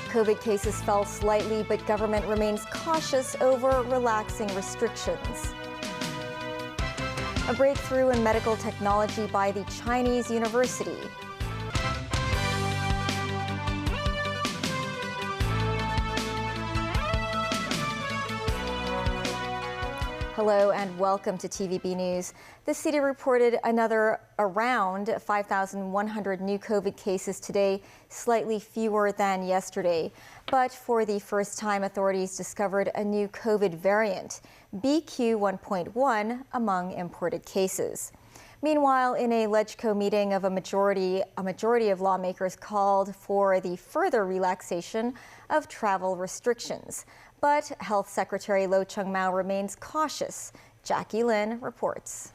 COVID cases fell slightly, but government remains cautious over relaxing restrictions. A breakthrough in medical technology by the Chinese university. Hello and welcome to TVB News. The city reported around 5,100 new COVID cases today, slightly fewer than yesterday. But for the first time, authorities discovered a new COVID variant, BQ.1.1, among imported cases. Meanwhile, in a LegCo meeting of a majority of lawmakers called for the further relaxation of travel restrictions. But Health Secretary Lo Chung-mau remains cautious. Jackie Lin reports.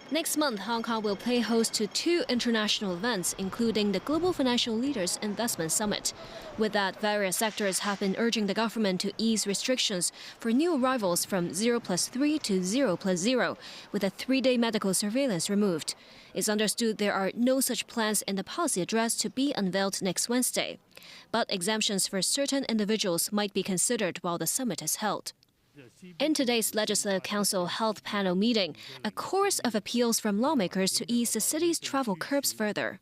Next month, Hong Kong will play host to two international events, including the Global Financial Leaders Investment Summit. With that, various sectors have been urging the government to ease restrictions for new arrivals from 0+3 to 0+0, with a 3-day medical surveillance removed. It's understood there are no such plans in the policy address to be unveiled next Wednesday. But exemptions for certain individuals might be considered while the summit is held. In today's Legislative Council Health Panel meeting, a chorus of appeals from lawmakers to ease the city's travel curbs further.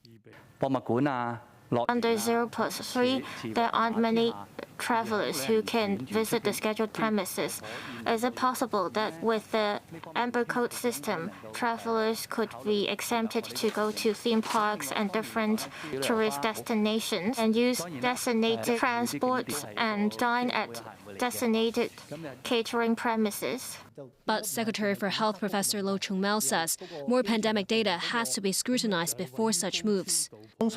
Under 0+3, there aren't many travelers who can visit the scheduled premises. Is it possible that with the Amber Code system, travelers could be exempted to go to theme parks and different tourist destinations and use designated transports and dine at designated catering premises? But Secretary for Health Professor Lo Chung-mau says more pandemic data has to be scrutinized before such moves. As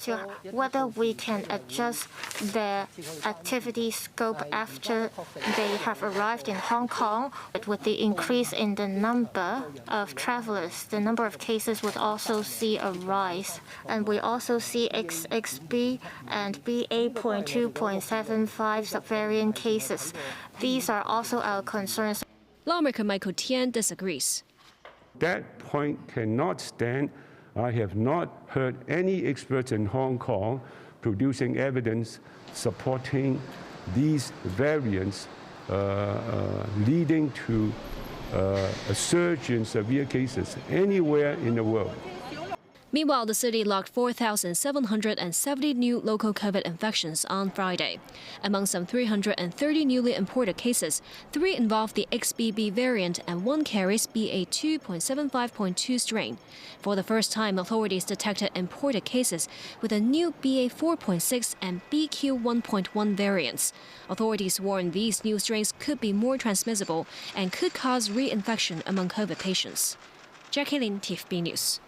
to whether we can adjust the activity scope after they have arrived in Hong Kong, but with the increase in the number of travelers, the number of cases would also see a rise. And we also see XXB and BA.2.75 subvariant cases. These are also our concerns. Lawmaker Michael Tian disagrees. That point cannot stand. I have not heard any experts in Hong Kong producing evidence supporting these variants leading to a surge in severe cases anywhere in the world. Meanwhile, the city logged 4,770 new local COVID infections on Friday. Among some 330 newly imported cases, 3 involved the XBB variant and 1 carries BA.2.75.2 strain. For the first time, authorities detected imported cases with a new BA.4.6 and BQ.1.1 variants. Authorities warn these new strains could be more transmissible and could cause reinfection among COVID patients. Jackie Lin, TVB News.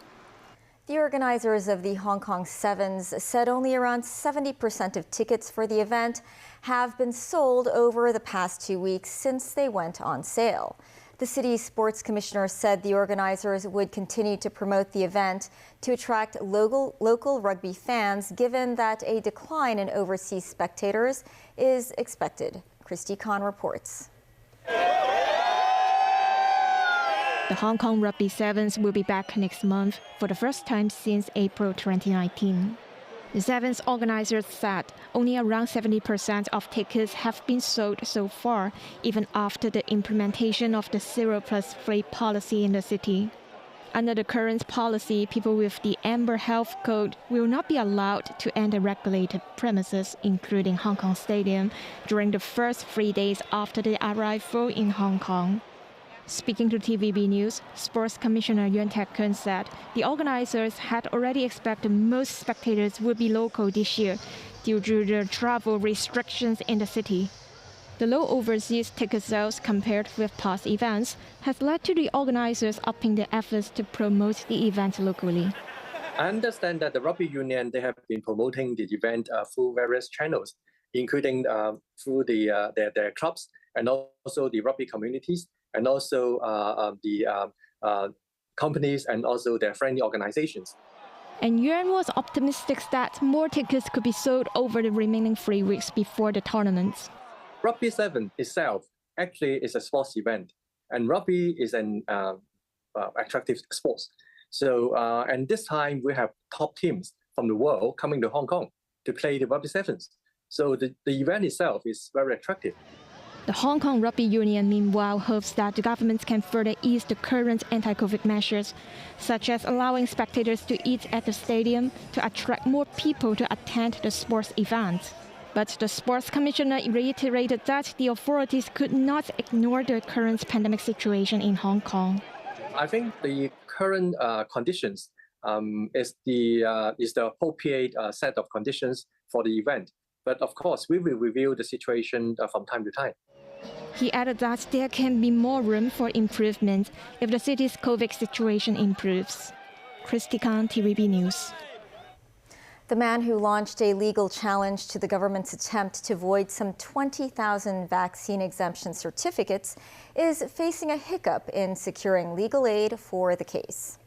The organizers of the Hong Kong Sevens said only around 70% of tickets for the event have been sold over the past 2 weeks since they went on sale. The city's sports commissioner said the organizers would continue to promote the event to attract local rugby fans, given that a decline in overseas spectators is expected. Christy Khan reports. The Hong Kong Rugby Sevens will be back next month for the first time since April 2019. The Sevens organizers said only around 70% of tickets have been sold so far, even after the implementation of the 0+3 policy in the city. Under the current policy, people with the Amber Health Code will not be allowed to enter regulated premises, including Hong Kong Stadium, during the first 3 days after their arrival in Hong Kong. Speaking to TVB News, Sports Commissioner Yuan Teck-kun said the organizers had already expected most spectators would be local this year due to the travel restrictions in the city. The low overseas ticket sales compared with past events has led to the organizers upping their efforts to promote the event locally. I understand that the Rugby Union, they have been promoting the event through various channels, including through their clubs and also the rugby communities, and also the companies and also their friendly organizations. And Yuan was optimistic that more tickets could be sold over the remaining 3 weeks before the tournament. Rugby 7 itself actually is a sports event, and rugby is an attractive sports. So, and this time we have top teams from the world coming to Hong Kong to play the Rugby Sevens. So the event itself is very attractive. The Hong Kong Rugby Union, meanwhile, hopes that the government can further ease the current anti-COVID measures, such as allowing spectators to eat at the stadium to attract more people to attend the sports event. But the sports commissioner reiterated that the authorities could not ignore the current pandemic situation in Hong Kong. I think the current conditions is the appropriate set of conditions for the event. But of course, we will review the situation from time to time. He added that there can be more room for improvement if the city's COVID situation improves. Christy Khan, TVB News. The man who launched a legal challenge to the government's attempt to void some 20,000 vaccine exemption certificates is facing a hiccup in securing legal aid for the case.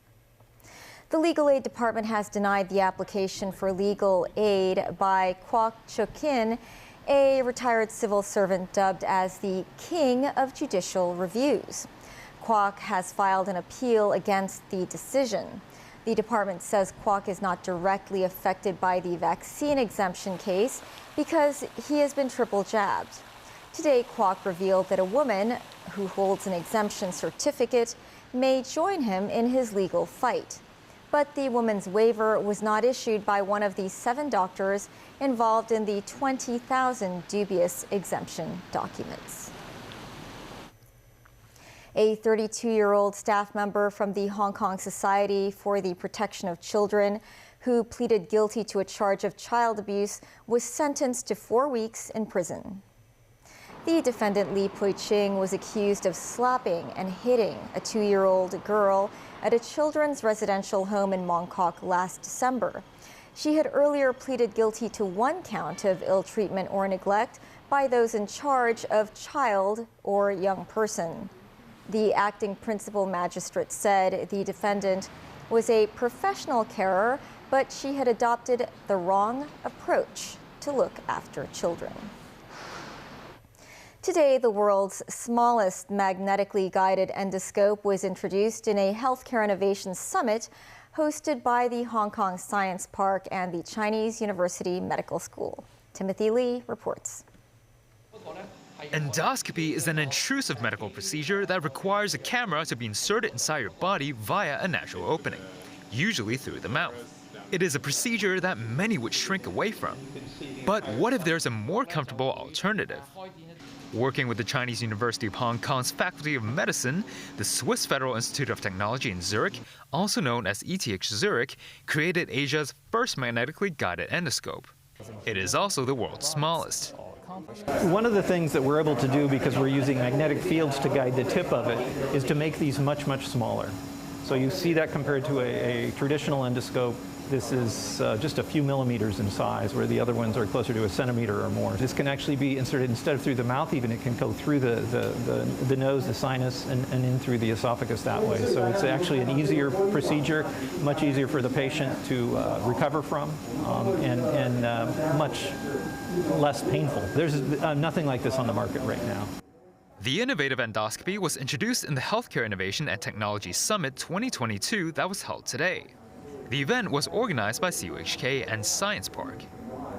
The Legal Aid Department has denied the application for legal aid by Kwok Chuk-in, a retired civil servant dubbed as the King of Judicial Reviews. Kwok has filed an appeal against the decision. The department says Kwok is not directly affected by the vaccine exemption case because he has been triple jabbed. Today, Kwok revealed that a woman who holds an exemption certificate may join him in his legal fight. But the woman's waiver was not issued by one of the 7 doctors involved in the 20,000 dubious exemption documents. A 32-year-old staff member from the Hong Kong Society for the Protection of Children who pleaded guilty to a charge of child abuse was sentenced to 4 weeks in prison. The defendant, Li Pui-ching, was accused of slapping and hitting a 2-year-old girl at a children's residential home in Mong Kok last December. She had earlier pleaded guilty to 1 count of ill treatment or neglect by those in charge of child or young person. The acting principal magistrate said the defendant was a professional carer, but she had adopted the wrong approach to look after children. Today, the world's smallest magnetically guided endoscope was introduced in a healthcare innovation summit hosted by the Hong Kong Science Park and the Chinese University Medical School. Timothy Lee reports. Endoscopy is an intrusive medical procedure that requires a camera to be inserted inside your body via a natural opening, usually through the mouth. It is a procedure that many would shrink away from. But what if there's a more comfortable alternative? Working with the Chinese University of Hong Kong's Faculty of Medicine, the Swiss Federal Institute of Technology in Zurich, also known as ETH Zurich, created Asia's first magnetically guided endoscope. It is also the world's smallest. One of the things that we're able to do, because we're using magnetic fields to guide the tip of it, is to make these much, much smaller. So you see that compared to a traditional endoscope, this is just a few millimeters in size, where the other ones are closer to a centimeter or more. This can actually be inserted instead of through the mouth even, it can go through the nose, the sinus, and in through the esophagus that way. So it's actually an easier procedure, much easier for the patient to recover from, and much less painful. There's nothing like this on the market right now. The innovative endoscopy was introduced in the Healthcare Innovation and Technology Summit 2022 that was held today. The event was organized by CUHK and Science Park.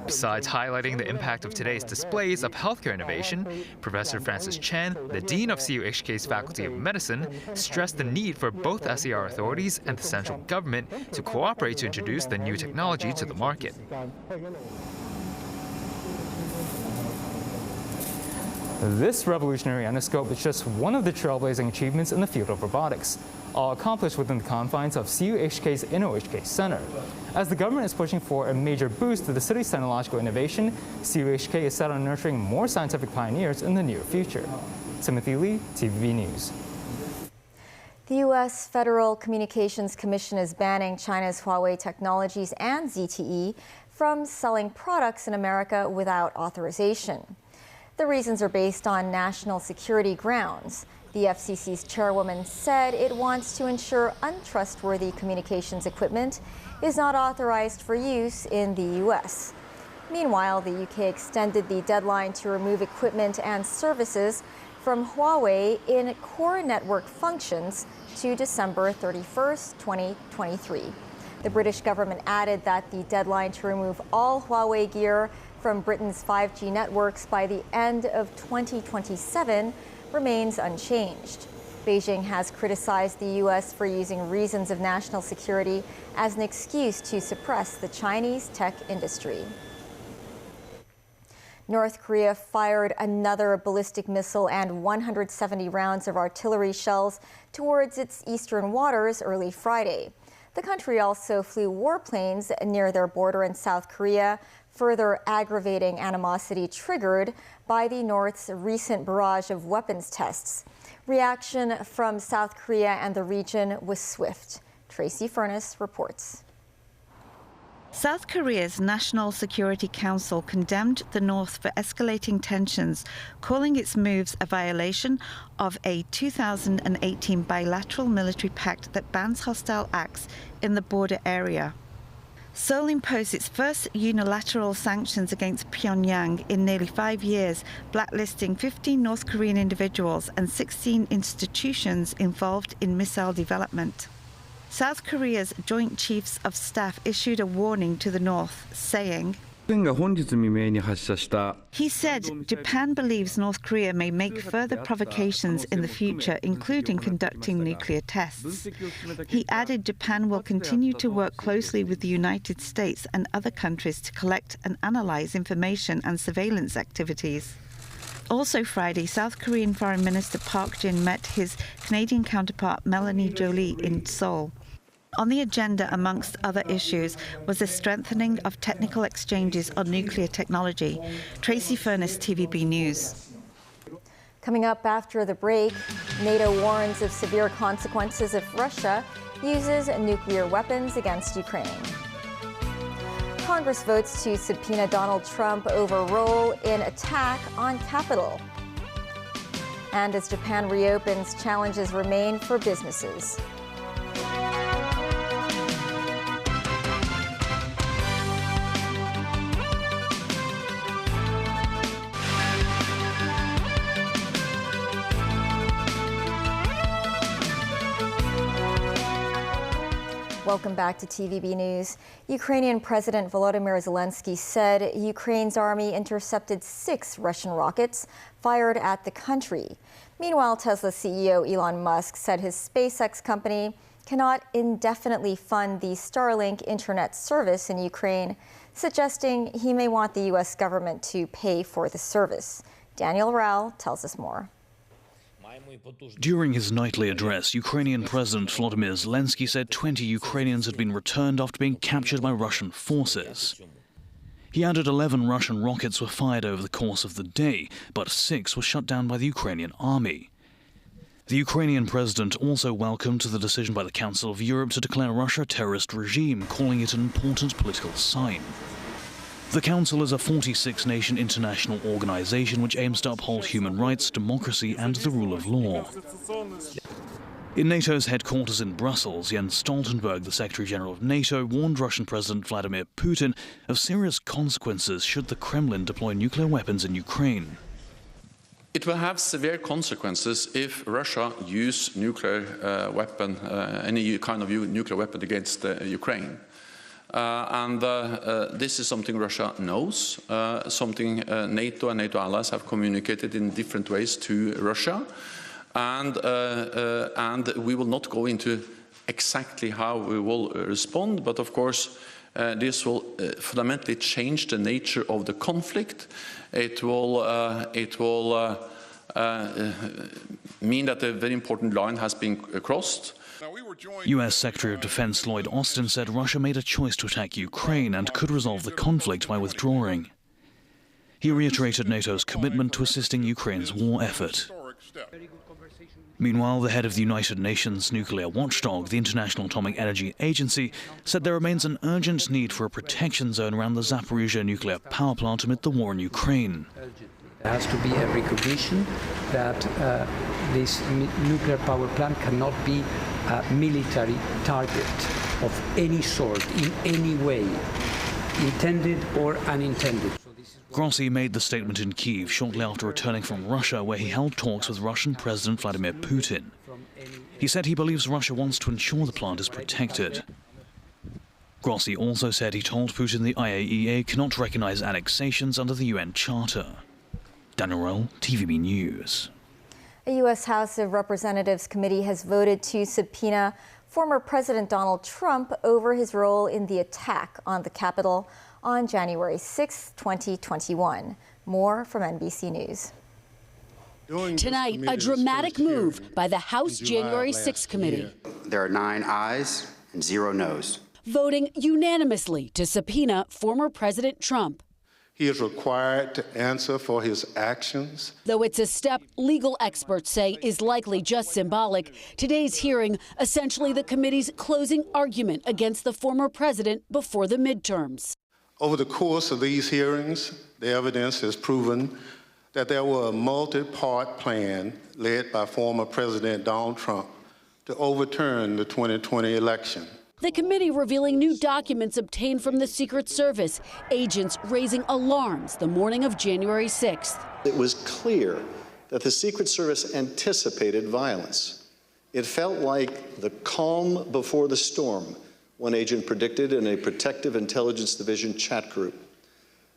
Besides highlighting the impact of today's displays of healthcare innovation, Professor Francis Chan, the Dean of CUHK's Faculty of Medicine, stressed the need for both SAR authorities and the central government to cooperate to introduce the new technology to the market. This revolutionary endoscope is just one of the trailblazing achievements in the field of robotics, all accomplished within the confines of CUHK's InnoHK Center. As the government is pushing for a major boost to the city's technological innovation, CUHK is set on nurturing more scientific pioneers in the near future. Timothy Lee, TVB News. The U.S. Federal Communications Commission is banning China's Huawei Technologies and ZTE from selling products in America without authorization. The reasons are based on national security grounds. The FCC's chairwoman said it wants to ensure untrustworthy communications equipment is not authorized for use in the U.S. Meanwhile, the UK extended the deadline to remove equipment and services from Huawei in core network functions to December 31st, 2023. The British government added that the deadline to remove all Huawei gear from Britain's 5G networks by the end of 2027 remains unchanged. Beijing has criticized the U.S. for using reasons of national security as an excuse to suppress the Chinese tech industry. North Korea fired another ballistic missile and 170 rounds of artillery shells towards its eastern waters early Friday. The country also flew warplanes near their border in South Korea, further aggravating animosity triggered by the North's recent barrage of weapons tests. Reaction from South Korea and the region was swift. Tracy Furness reports. South Korea's National Security Council condemned the North for escalating tensions, calling its moves a violation of a 2018 bilateral military pact that bans hostile acts in the border area. Seoul imposed its first unilateral sanctions against Pyongyang in nearly 5 years, blacklisting 15 North Korean individuals and 16 institutions involved in missile development. South Korea's Joint Chiefs of Staff issued a warning to the North, saying, he said Japan believes North Korea may make further provocations in the future, including conducting nuclear tests. He added Japan will continue to work closely with the United States and other countries to collect and analyze information and surveillance activities. Also Friday, South Korean Foreign Minister Park Jin met his Canadian counterpart Melanie Joly in Seoul. On the agenda, amongst other issues, was the strengthening of technical exchanges on nuclear technology. Tracy Furness, TVB News. Coming up after the break, NATO warns of severe consequences if Russia uses nuclear weapons against Ukraine. Congress votes to subpoena Donald Trump over role in attack on Capitol. And as Japan reopens, challenges remain for businesses. Welcome back to TVB News. Ukrainian President Volodymyr Zelensky said Ukraine's army intercepted 6 Russian rockets fired at the country. Meanwhile, Tesla CEO Elon Musk said his SpaceX company cannot indefinitely fund the Starlink internet service in Ukraine, suggesting he may want the U.S. government to pay for the service. Daniel Rao tells us more. During his nightly address, Ukrainian President Volodymyr Zelensky said 20 Ukrainians had been returned after being captured by Russian forces. He added 11 Russian rockets were fired over the course of the day, but 6 were shut down by the Ukrainian army. The Ukrainian president also welcomed the decision by the Council of Europe to declare Russia a terrorist regime, calling it an important political sign. The Council is a 46-nation international organization which aims to uphold human rights, democracy and the rule of law. In NATO's headquarters in Brussels, Jens Stoltenberg, the Secretary-General of NATO, warned Russian President Vladimir Putin of serious consequences should the Kremlin deploy nuclear weapons in Ukraine. It will have severe consequences if Russia uses nuclear weapon, any kind of nuclear weapon against Ukraine. This is something Russia knows, something NATO and NATO allies have communicated in different ways to Russia, and we will not go into exactly how we will respond, but of course this will fundamentally change the nature of the conflict. It will mean that a very important line has been crossed. U.S. Secretary of Defense Lloyd Austin said Russia made a choice to attack Ukraine and could resolve the conflict by withdrawing. He reiterated NATO's commitment to assisting Ukraine's war effort. Meanwhile, the head of the United Nations nuclear watchdog, the International Atomic Energy Agency, said there remains an urgent need for a protection zone around the Zaporizhzhia nuclear power plant amid the war in Ukraine. There has to be a recognition that this nuclear power plant cannot be a military target of any sort, in any way, intended or unintended. Grossi made the statement in Kyiv shortly after returning from Russia, where he held talks with Russian President Vladimir Putin. He said he believes Russia wants to ensure the plant is protected. Grossi also said he told Putin the IAEA cannot recognize annexations under the UN Charter. Daniel Roll, TVB News. A U.S. House of Representatives committee has voted to subpoena former President Donald Trump over his role in the attack on the Capitol on January 6, 2021. More from NBC News. Tonight, a dramatic move by the House January 6 committee. There are 9 ayes and 0 noes. Voting unanimously to subpoena former President Trump. He is required to answer for his actions. Though it's a step legal experts say is likely just symbolic, today's hearing essentially the committee's closing argument against the former president before the midterms. Over the course of these hearings, the evidence has proven that there was a multi-part plan led by former President Donald Trump to overturn the 2020 election. The committee revealing new documents obtained from the Secret Service, agents raising alarms the morning of January 6th. It was clear that the Secret Service anticipated violence. It felt like the calm before the storm, one agent predicted in a Protective Intelligence Division chat group.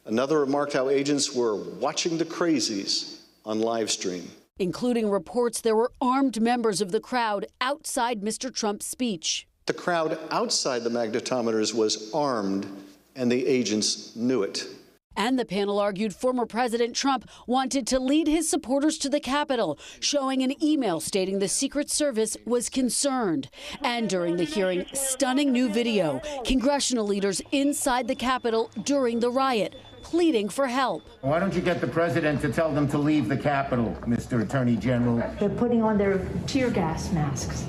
Another remarked how agents were watching the crazies on live stream. Including reports there were armed members of the crowd outside Mr. Trump's speech. The crowd outside the magnetometers was armed, and the agents knew it. And the panel argued former President Trump wanted to lead his supporters to the Capitol, showing an email stating the Secret Service was concerned. And during the hearing, stunning new video, congressional leaders inside the Capitol during the riot, pleading for help. Why don't you get the president to tell them to leave the Capitol, Mr. Attorney General? They're putting on their tear gas masks.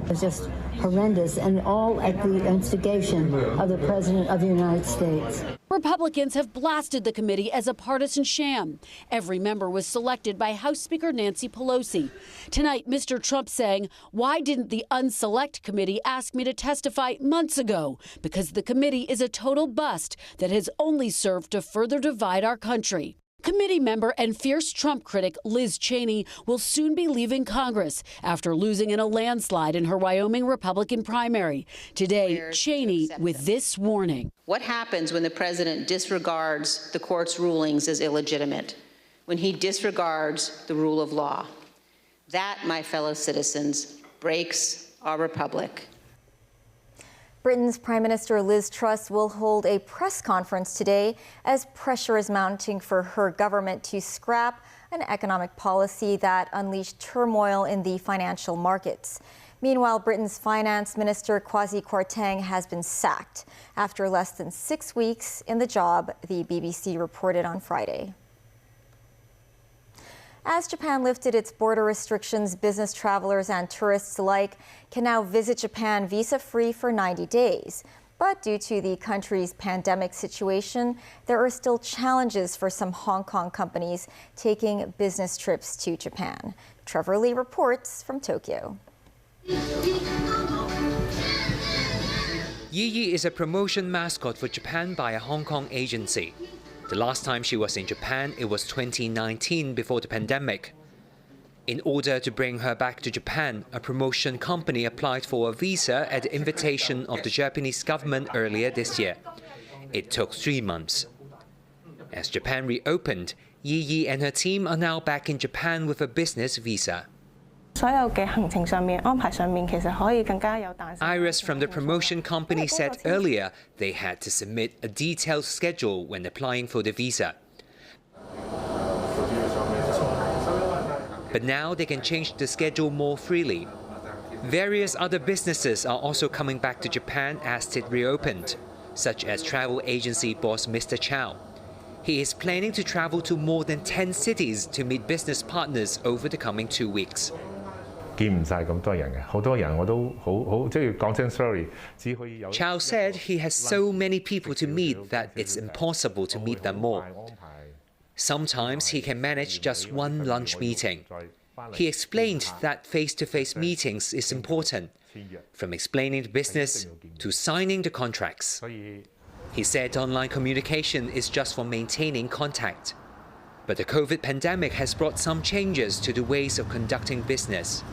It's just horrendous, and all at the instigation of the President of the United States. Republicans have blasted the committee as a partisan sham. Every member was selected by House Speaker Nancy Pelosi. Tonight, Mr. Trump saying, "Why didn't the unselect committee ask me to testify months ago? Because the committee is a total bust that has only served to further divide our country." Committee member and fierce Trump critic Liz Cheney will soon be leaving Congress after losing in a landslide in her Wyoming Republican primary. Today, Cheney with this warning. What happens when the president disregards the court's rulings as illegitimate? When he disregards the rule of law? That, my fellow citizens, breaks our republic. Britain's Prime Minister Liz Truss will hold a press conference today as pressure is mounting for her government to scrap an economic policy that unleashed turmoil in the financial markets. Meanwhile, Britain's Finance Minister Kwasi Kwarteng has been sacked after less than 6 weeks in the job, the BBC reported on Friday. As Japan lifted its border restrictions, business travelers and tourists alike can now visit Japan visa-free for 90 days. But due to the country's pandemic situation, there are still challenges for some Hong Kong companies taking business trips to Japan. Trevor Lee reports from Tokyo. Yi Yi is a promotion mascot for Japan by a Hong Kong agency. The last time she was in Japan, it was 2019 before the pandemic. In order to bring her back to Japan, a promotion company applied for a visa at the invitation of the Japanese government earlier this year. It took 3 months. As Japan reopened, Yi Yi and her team are now back in Japan with a business visa. Iris from the promotion company said earlier they had to submit a detailed schedule when applying for the visa. But now they can change the schedule more freely. Various other businesses are also coming back to Japan as it reopened, such as travel agency boss Mr. Chow. He is planning to travel to more than 10 cities to meet business partners over the coming 2 weeks. Chow said he has so many people to meet that it's impossible to meet them all. Sometimes he can manage just one lunch meeting. He explained that face-to-face meetings is important, from explaining the business to signing the contracts. He said online communication is just for maintaining contact. But the COVID pandemic has brought some changes to the ways of conducting business.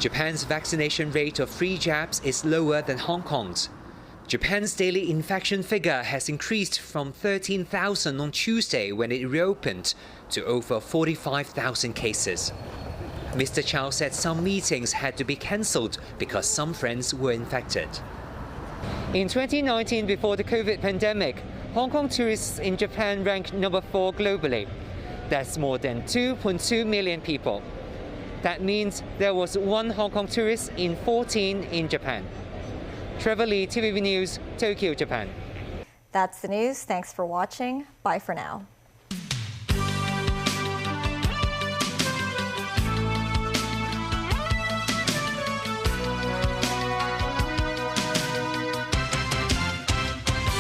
Japan's vaccination rate of free jabs is lower than Hong Kong's. Japan's daily infection figure has increased from 13,000 on Tuesday when it reopened to over 45,000 cases. Mr. Chow said some meetings had to be cancelled because some friends were infected. In 2019, before the COVID pandemic, Hong Kong tourists in Japan ranked number 4 globally. That's more than 2.2 million people. That means there was 1 Hong Kong tourist in 14 in Japan. Trevor Lee, TVB News, Tokyo, Japan. That's the news. Thanks for watching. Bye for now.